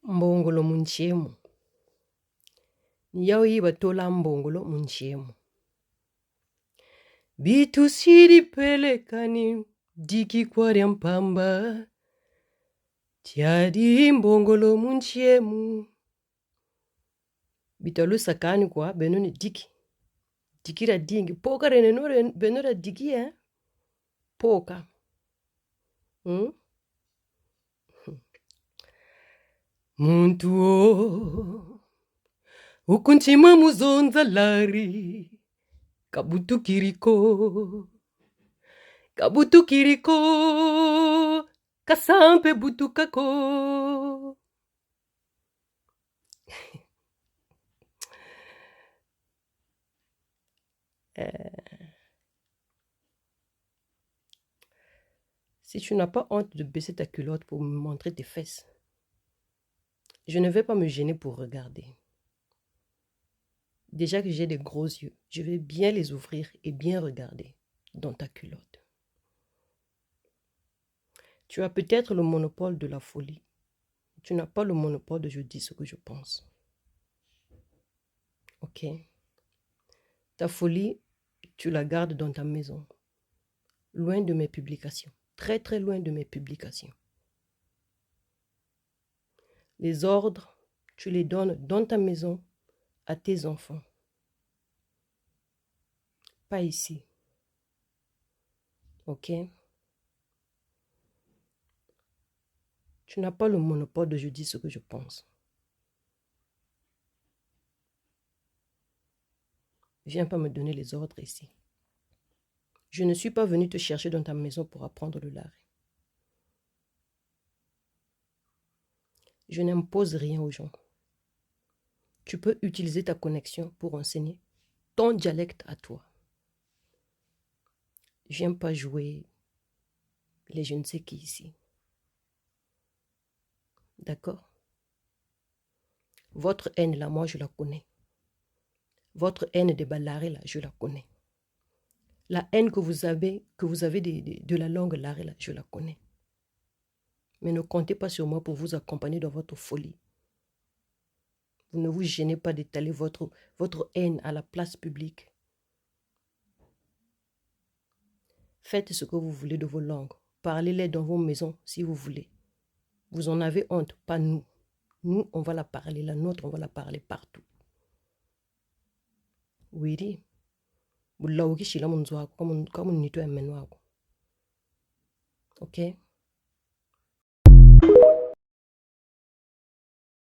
Mbongolo munchemu. Yao iba tola mbongolo munchemu. Bitu siri pelekani diki kwa mpamba. Tiadi mbongolo munchemu. Bitalu sakani kwa benoni diki. Dikira dingi. Poka renenore benora diki Poka. Muntu ukunchima muzonza lari. Kabutu kiriko. Kasampe butukako. Si tu n'as pas honte de baisser ta culotte pour me montrer tes fesses, je ne vais pas me gêner pour regarder. Déjà que j'ai des gros yeux, je vais bien les ouvrir et bien regarder dans ta culotte. Tu as peut-être le monopole de la folie. Tu n'as pas le monopole de je dis ce que je pense. Ok? Ta folie, tu la gardes dans ta maison, loin de mes publications, très très loin de mes publications. Les ordres, tu les donnes dans ta maison à tes enfants. Pas ici. Ok? Tu n'as pas le monopole de je dis ce que je pense. Viens pas me donner les ordres ici. Je ne suis pas venu te chercher dans ta maison pour apprendre le lari. Je n'impose rien aux gens. Tu peux utiliser ta connexion pour enseigner ton dialecte à toi. Viens pas jouer les je ne sais qui ici. D'accord? Votre haine là, moi je la connais. Votre haine des balarés là, je la connais. La haine que vous avez de la langue laré là, je la connais. Mais ne comptez pas sur moi pour vous accompagner dans votre folie. Vous ne vous gênez pas d'étaler votre haine à la place publique. Faites ce que vous voulez de vos langues. Parlez-les dans vos maisons si vous voulez. Vous en avez honte, pas nous. Nous, on va la parler. La nôtre, on va la parler partout. Oui. Ok?